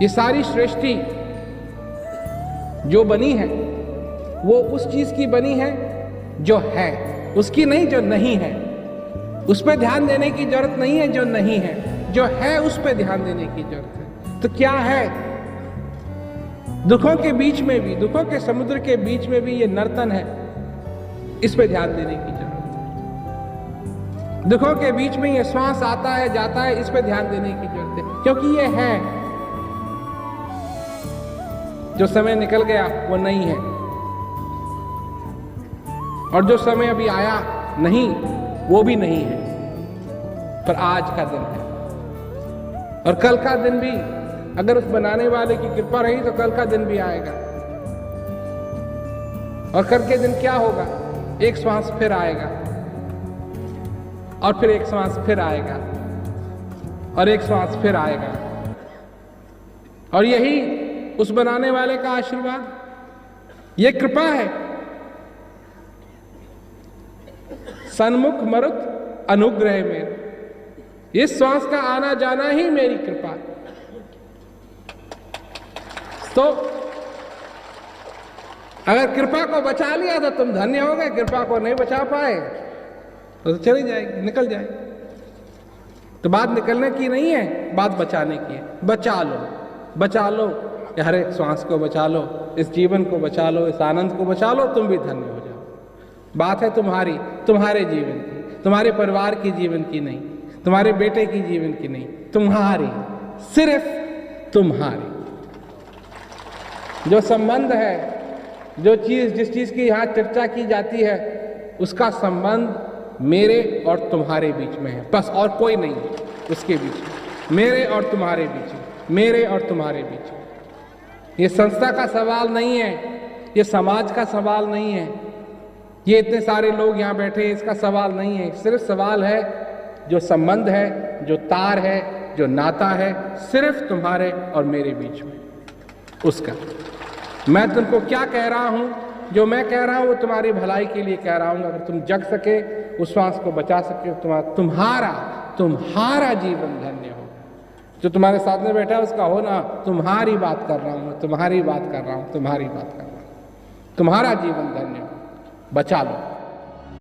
ये सारी सृष्टि जो बनी है वो उस चीज की बनी है जो है, उसकी नहीं जो नहीं है। उस पर ध्यान देने की जरूरत नहीं है जो नहीं है, जो है उस पर ध्यान देने की जरूरत है। तो क्या है? दुखों के बीच में भी, दुखों के समुद्र के बीच में भी ये नर्तन है, इस पे ध्यान देने की जरूरत है। दुखों के बीच में ये श्वास आता है जाता है, इस पे ध्यान देने की जरूरत है, क्योंकि ये है। जो समय निकल गया वो नहीं है, और जो समय अभी आया नहीं वो भी नहीं है, पर आज का दिन है। और कल का दिन भी अगर उस बनाने वाले की कृपा रही तो कल का दिन भी आएगा। और कल के दिन क्या होगा? एक श्वास फिर आएगा, और फिर एक श्वास फिर आएगा, और एक श्वास फिर आएगा। और यही उस बनाने वाले का आशीर्वाद, ये कृपा है। सन्मुख मरुत अनुग्रह में, इस श्वास का आना जाना ही मेरी कृपा है। तो अगर कृपा को बचा लिया तो तुम धन्य हो गए, कृपा को नहीं बचा पाए तो चली जाएगी, निकल जाएगी। तो बात निकलने की नहीं है, बात बचाने की है। बचा लो, बचा लो, हर एक श्वास को बचा लो, इस जीवन को बचा लो, इस आनंद को बचा लो, तुम भी धन्य हो जाओ। बात है तुम्हारी, तुम्हारे जीवन की, तुम्हारे परिवार की जीवन की नहीं, तुम्हारे बेटे की जीवन की नहीं, तुम्हारी, सिर्फ तुम्हारी। जो संबंध है, जो चीज, जिस चीज की यहाँ चर्चा की जाती है, उसका संबंध मेरे और तुम्हारे बीच में है, बस, और कोई नहीं है उसके बीच में। मेरे और तुम्हारे बीच में, मेरे और तुम्हारे बीच में। ये संस्था का सवाल नहीं है, ये समाज का सवाल नहीं है, ये इतने सारे लोग यहाँ बैठे इसका सवाल नहीं है। सिर्फ सवाल है जो संबंध है, जो तार है, जो नाता है, सिर्फ तुम्हारे और मेरे बीच में, उसका। मैं तुमको क्या कह रहा हूं, जो मैं कह रहा हूं वो तुम्हारी भलाई के लिए कह रहा हूं। अगर तुम जग सके, उस श्वास को बचा सके, तुम्हारा जीवन धन्य हो। जो तुम्हारे साथ में बैठा है उसका हो ना, तुम्हारी बात कर रहा हूं, तुम्हारी बात कर रहा हूं, तुम्हारी बात कर रहा हूं। तुम्हारा जीवन धन्य हो, बचा लो।